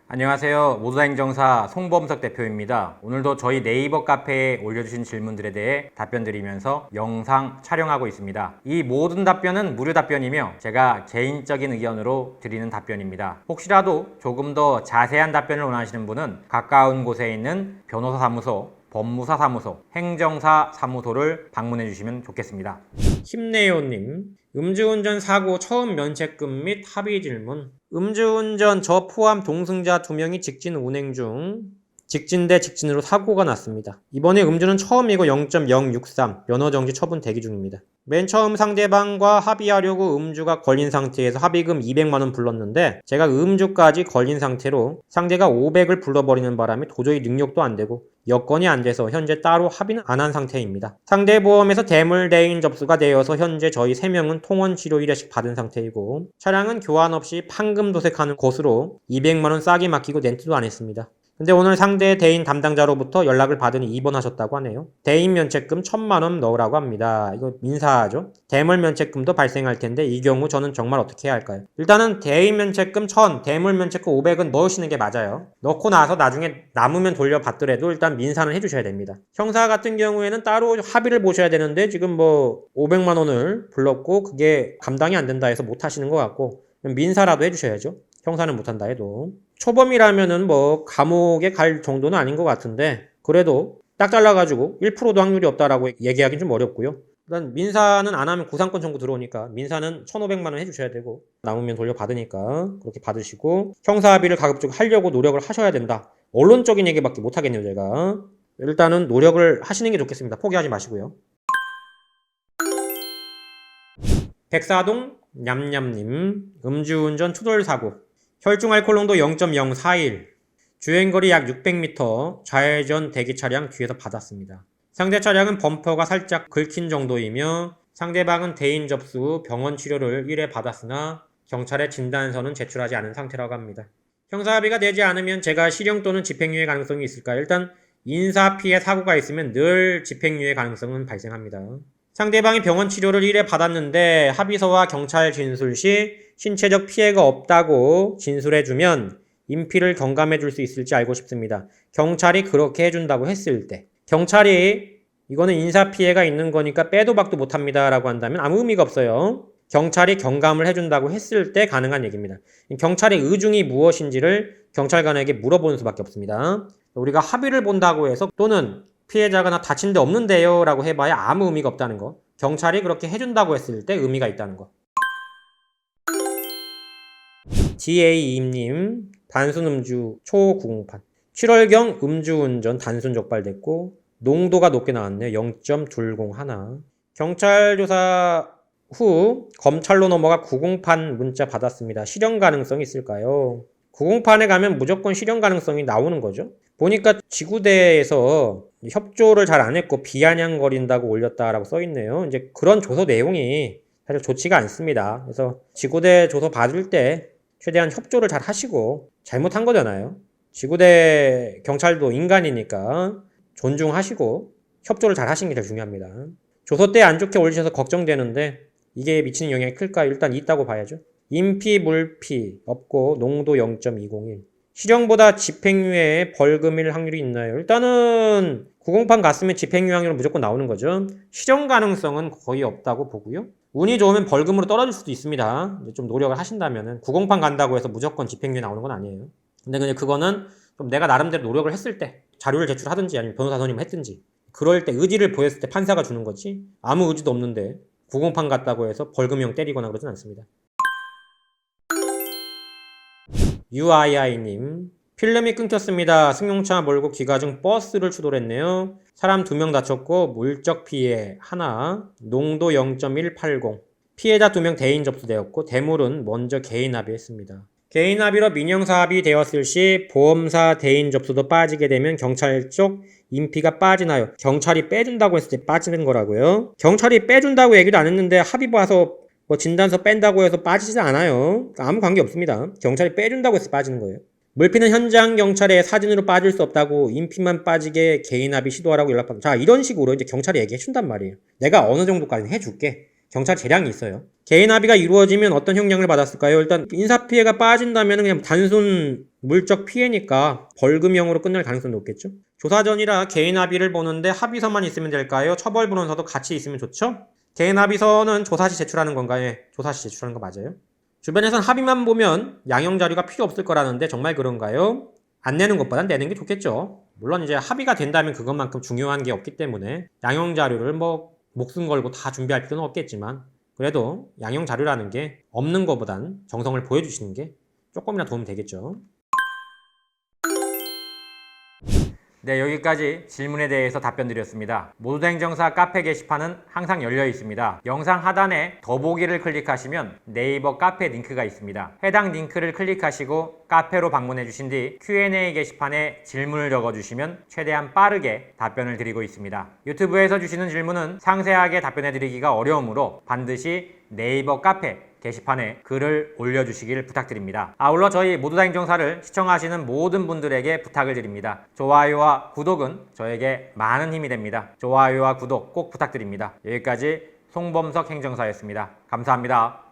안녕하세요. 모두다행정사 송범석 대표입니다. 오늘도 저희 네이버 카페에 올려주신 질문들에 대해 답변 드리면서 영상 촬영하고 있습니다. 이 모든 답변은 무료 답변이며 제가 개인적인 의견으로 드리는 답변입니다. 혹시라도 조금 더 자세한 답변을 원하시는 분은 가까운 곳에 있는 변호사 사무소, 법무사 사무소, 행정사 사무소를 방문해 주시면 좋겠습니다. 힘내요님, 음주운전 사고 처음 면책금 및 합의 질문. 음주운전 저 포함 동승자 2명이 직진 운행 중 직진 대 직진으로 사고가 났습니다. 이번에 음주는 처음이고 0.063 면허정지 처분 대기 중입니다. 맨 처음 상대방과 합의하려고 음주가 걸린 상태에서 합의금 200만원 불렀는데 제가 음주까지 걸린 상태로 상대가 500을 불러버리는 바람에 도저히 능력도 안 되고 여건이 안 돼서 현재 따로 합의는 안 한 상태입니다. 상대 보험에서 대물대인 접수가 되어서 현재 저희 3명은 통원 치료 1회씩 받은 상태이고 차량은 교환 없이 판금 도색하는 곳으로 200만원 싸게 맡기고 렌트도 안 했습니다. 근데 오늘 상대 대인 담당자로부터 연락을 받으니 입원하셨다고 하네요. 대인 면책금 1000만원 넣으라고 합니다. 이거 민사죠. 대물 면책금도 발생할 텐데 이 경우 저는 정말 어떻게 해야 할까요? 일단은 대인 면책금 1000, 대물 면책금 500은 넣으시는 게 맞아요. 넣고 나서 나중에 남으면 돌려받더라도 일단 민사는 해주셔야 됩니다. 형사 같은 경우에는 따로 합의를 보셔야 되는데 지금 500만원을 불렀고 그게 감당이 안 된다 해서 못 하시는 것 같고 민사라도 해주셔야죠. 형사는 못한다 해도. 초범이라면은 감옥에 갈 정도는 아닌 것 같은데 그래도 딱 잘라가지고 1%도 확률이 없다라고 얘기하기는 좀 어렵고요. 일단 민사는 안 하면 구상권 청구 들어오니까 민사는 1,500만원 해주셔야 되고 남으면 돌려받으니까 그렇게 받으시고 형사합의를 가급적 하려고 노력을 하셔야 된다. 언론적인 얘기밖에 못하겠네요 제가. 일단은 노력을 하시는 게 좋겠습니다. 포기하지 마시고요. 백사동 냠냠님, 음주운전 추돌사고, 혈중 알코올 농도 0.041, 주행거리 약 600m, 좌회전 대기 차량 뒤에서 받았습니다. 상대 차량은 범퍼가 살짝 긁힌 정도이며 상대방은 대인 접수 후 병원 치료를 1회 받았으나 경찰에 진단서는 제출하지 않은 상태라고 합니다. 형사합의가 되지 않으면 제가 실형 또는 집행유예 가능성이 있을까요? 일단 인사피해 사고가 있으면 늘 집행유예 가능성은 발생합니다. 상대방이 병원 치료를 1회 받았는데 합의서와 경찰 진술 시 신체적 피해가 없다고 진술해주면 인피를 경감해줄 수 있을지 알고 싶습니다. 경찰이 그렇게 해준다고 했을 때 경찰이 이거는 인사피해가 있는 거니까 빼도 박도 못합니다 라고 한다면 아무 의미가 없어요. 경찰이 경감을 해준다고 했을 때 가능한 얘기입니다. 경찰의 의중이 무엇인지를 경찰관에게 물어보는 수밖에 없습니다. 우리가 합의를 본다고 해서 또는 피해자가 다친 데 없는데요 라고 해봐야 아무 의미가 없다는 거. 경찰이 그렇게 해준다고 했을 때 의미가 있다는 거. GA2님, 단순 음주 초908. 7월경 음주운전 단순 적발됐고 농도가 높게 나왔네요. 0.201. 경찰 조사 후 검찰로 넘어가 908 문자 받았습니다. 실형 가능성이 있을까요? 908에 가면 무조건 실형 가능성이 나오는 거죠. 보니까 지구대에서 협조를 잘 안 했고 비아냥거린다고 올렸다라고 써있네요. 이제 그런 조서 내용이 사실 좋지가 않습니다. 그래서 지구대 조서 받을 때 최대한 협조를 잘 하시고 잘못한 거잖아요. 지구대 경찰도 인간이니까 존중하시고 협조를 잘 하시는 게 제일 중요합니다. 조서 때 안 좋게 올리셔서 걱정되는데 이게 미치는 영향이 클까? 일단 있다고 봐야죠. 인피, 물피 없고 농도 0.201. 실형보다 집행유예에 벌금일 확률이 있나요? 일단은 908 갔으면 집행유예 확률은 무조건 나오는 거죠. 실형 가능성은 거의 없다고 보고요. 운이 좋으면 벌금으로 떨어질 수도 있습니다. 좀 노력을 하신다면은 908 간다고 해서 무조건 집행유예 나오는 건 아니에요. 근데 그냥 그거는 좀 내가 나름대로 노력을 했을 때 자료를 제출하든지 아니면 변호사 선임을 했든지 그럴 때 의지를 보였을 때 판사가 주는 거지 아무 의지도 없는데 908 갔다고 해서 벌금형 때리거나 그러진 않습니다. UII님, 필름이 끊겼습니다. 승용차 몰고 귀가 중 버스를 추돌했네요. 사람 2명 다쳤고 물적 피해 하나, 농도 0.180. 피해자 2명 대인 접수되었고 대물은 먼저 개인 합의했습니다. 개인 합의로 민형사 합의되었을 시 보험사 대인 접수도 빠지게 되면 경찰 쪽 인피가 빠지나요? 경찰이 빼준다고 했을 때 빠지는 거라고요? 경찰이 빼준다고 얘기도 안 했는데 합의 봐서 진단서 뺀다고 해서 빠지지 않아요. 아무 관계 없습니다. 경찰이 빼준다고 해서 빠지는 거예요. 물피는 현장 경찰에 사진으로 빠질 수 없다고 인피만 빠지게 개인 합의 시도하라고 연락받고 자 이런 식으로 이제 경찰이 얘기해준단 말이에요. 내가 어느 정도까지 해줄게. 경찰 재량이 있어요. 개인 합의가 이루어지면 어떤 형량을 받았을까요? 일단 인사피해가 빠진다면 그냥 단순 물적 피해니까 벌금형으로 끝날 가능성이 높겠죠. 조사 전이라 개인 합의를 보는데 합의서만 있으면 될까요? 처벌분원서도 같이 있으면 좋죠? 개인 합의서는 조사 시 제출하는 건가요? 예, 조사 시 제출하는 거 맞아요. 주변에선 합의만 보면 양형 자료가 필요 없을 거라는데 정말 그런가요? 안 내는 것보단 내는 게 좋겠죠. 물론 이제 합의가 된다면 그것만큼 중요한 게 없기 때문에 양형 자료를 목숨 걸고 다 준비할 필요는 없겠지만 그래도 양형 자료라는 게 없는 것보단 정성을 보여주시는 게 조금이나 도움이 되겠죠. 네, 여기까지 질문에 대해서 답변 드렸습니다. 모두다 행정사 카페 게시판은 항상 열려 있습니다. 영상 하단에 더보기를 클릭하시면 네이버 카페 링크가 있습니다. 해당 링크를 클릭하시고 카페로 방문해 주신 뒤 Q&A 게시판에 질문을 적어주시면 최대한 빠르게 답변을 드리고 있습니다. 유튜브에서 주시는 질문은 상세하게 답변해 드리기가 어려우므로 반드시 네이버 카페 게시판에 글을 올려주시길 부탁드립니다. 아울러 저희 모두다 행정사를 시청하시는 모든 분들에게 부탁을 드립니다. 좋아요와 구독은 저에게 많은 힘이 됩니다. 좋아요와 구독 꼭 부탁드립니다. 여기까지 송범석 행정사였습니다. 감사합니다.